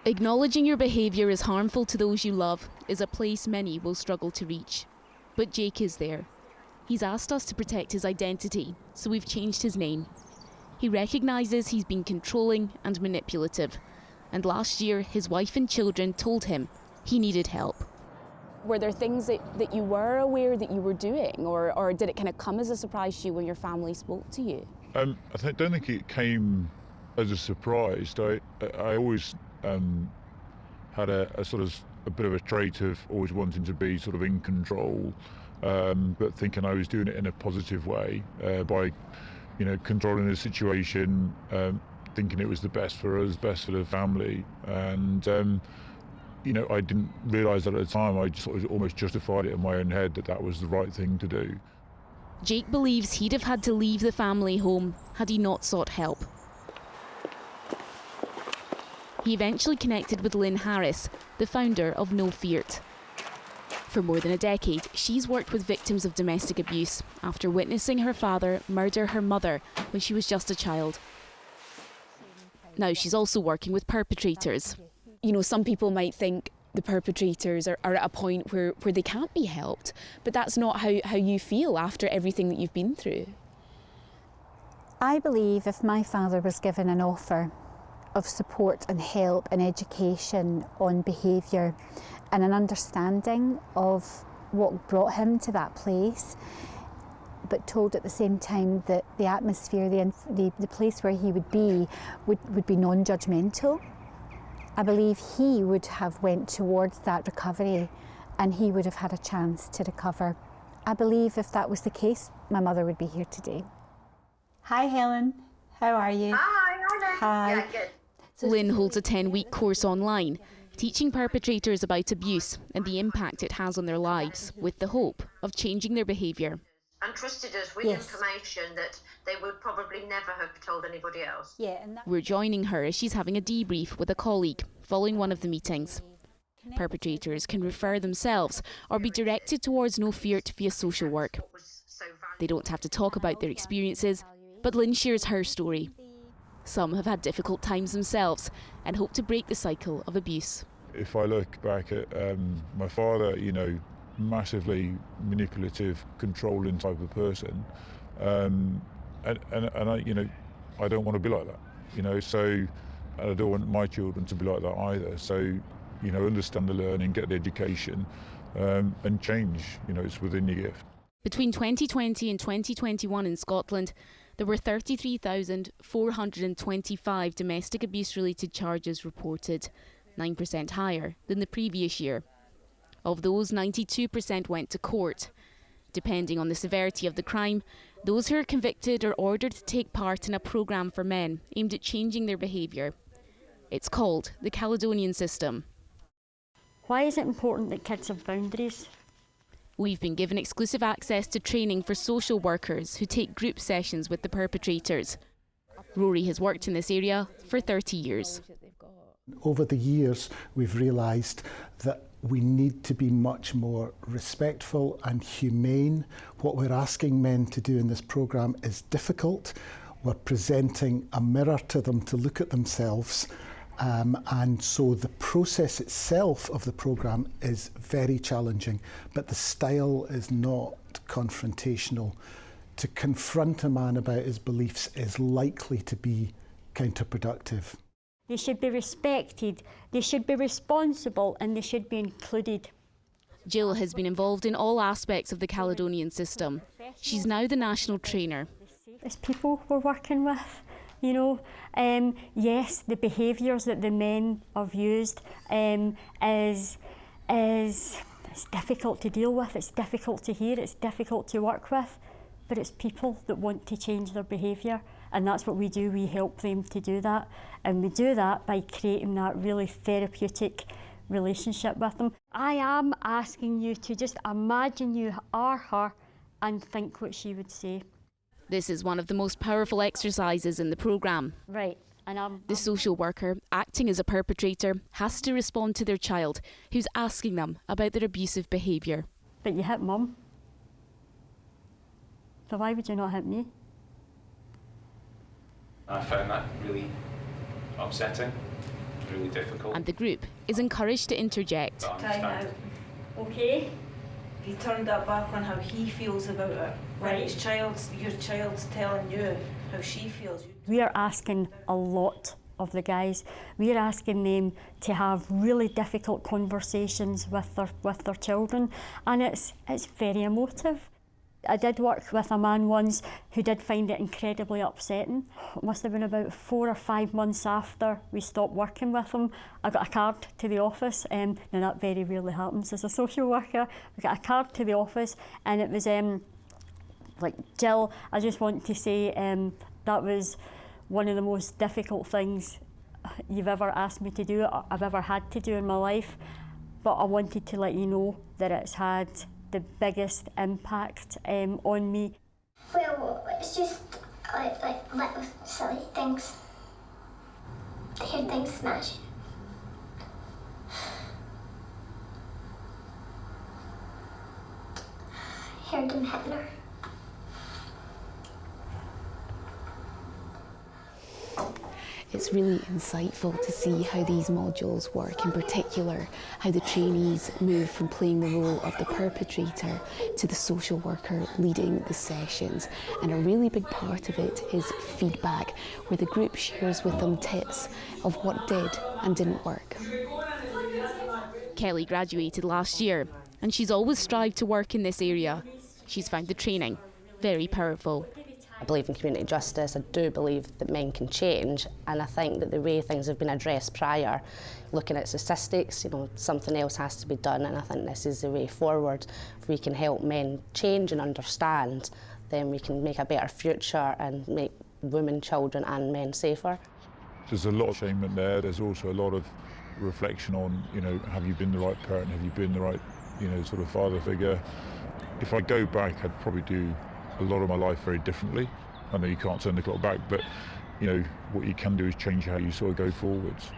Acknowledging your behaviour is harmful to those you love is a place many will struggle to reach. But Jake is there. He's asked us to protect his identity, so we've changed his name. He recognises he's been controlling and manipulative, and last year his wife and children told him he needed help. Were there things that you were aware that you were doing, or did it kind of come as a surprise to you when your family spoke to you? I don't think it came as a surprise. I always had a sort of a bit of a trait of always wanting to be sort of in control, but thinking I was doing it in a positive way by, controlling the situation, thinking it was the best for us, best for the family, and I didn't realise that at the time. I just sort of almost justified it in my own head that was the right thing to do. Jake believes he'd have had to leave the family home had he not sought help. He eventually connected with Lynn Harris, the founder of No Feart. For more than a decade, she's worked with victims of domestic abuse after witnessing her father murder her mother when she was just a child. Now she's also working with perpetrators. Some people might think the perpetrators are at a point where they can't be helped, but that's not how you feel after everything that you've been through. I believe if my father was given an offer of support and help and education on behaviour and an understanding of what brought him to that place, but told at the same time that the atmosphere, the place where he would be non-judgmental, I believe he would have went towards that recovery and he would have had a chance to recover. I believe if that was the case, my mother would be here today. Hi Helen, how are you? Hi. Yeah, good. Lynn holds a 10-week course online, teaching perpetrators about abuse and the impact it has on their lives, with the hope of changing their behaviour. And trusted us with information that they would probably never have told anybody else. We're joining her as she's having a debrief with a colleague following one of the meetings. Perpetrators can refer themselves or be directed towards No Feart via social work. They don't have to talk about their experiences, but Lynn shares her story. Some have had difficult times themselves and hope to break the cycle of abuse. If I look back at my father, massively manipulative, controlling type of person, and I don't want to be like that, so I don't want my children to be like that either. So, understand the learning, get the education, and change. It's within your gift. Between 2020 and 2021 in Scotland, there were 33,425 domestic abuse-related charges reported, 9% higher than the previous year. Of those, 92% went to court. Depending on the severity of the crime, those who are convicted are ordered to take part in a programme for men aimed at changing their behaviour. It's called the Caledonian System. Why is it important that kids have boundaries? We've been given exclusive access to training for social workers who take group sessions with the perpetrators. Rory has worked in this area for 30 years. Over the years, we've realised that we need to be much more respectful and humane. What we're asking men to do in this programme is difficult. We're presenting a mirror to them to look at themselves. And so the process itself of the programme is very challenging, but the style is not confrontational. To confront a man about his beliefs is likely to be counterproductive. They should be respected, they should be responsible, and they should be included. Jill has been involved in all aspects of the Caledonian System. She's now the national trainer. It's people we're working with. Yes, the behaviours that the men have used is it's difficult to deal with, it's difficult to hear, it's difficult to work with, but it's people that want to change their behaviour, and that's what we do. We help them to do that, and we do that by creating that really therapeutic relationship with them. I am asking you to just imagine you are her and think what she would say. This is one of the most powerful exercises in the programme. Right. The social worker, acting as a perpetrator, has to respond to their child who's asking them about their abusive behaviour. But you hit Mum. So why would you not hit me? I found that really upsetting. really difficult. And the group is encouraged to interject. Time out. Okay. He turned that back on how he feels about it. When Right. your child's telling you how she feels. We are asking a lot of the guys. We are asking them to have really difficult conversations with their children, and it's very emotive. I did work with a man once who did find it incredibly upsetting. It must have been about 4 or 5 months after we stopped working with him. I got a card to the office, now that very rarely happens as a social worker. We got a card to the office and it was like, Jill, I just want to say that was one of the most difficult things you've ever asked me to do, or I've ever had to do in my life, but I wanted to let you know that it's had the biggest impact on me. Well, it's just like little silly things. I hear things smash. I heard them hitting her. It's really insightful to see how these modules work, in particular how the trainees move from playing the role of the perpetrator to the social worker leading the sessions. And a really big part of it is feedback, where the group shares with them tips of what did and didn't work. Kelly graduated last year and she's always strived to work in this area. She's found the training very powerful. I believe in community justice. I do believe that men can change, and I think that the way things have been addressed prior, looking at statistics, something else has to be done, and I think this is the way forward. If we can help men change and understand, then we can make a better future and make women, children and men safer. There's a lot of shame in there. There's also a lot of reflection on, have you been the right parent? Have you been the right, sort of father figure? If I go back, I'd probably do a lot of my life very differently. I know you can't turn the clock back, but what you can do is change how you sort of go forwards.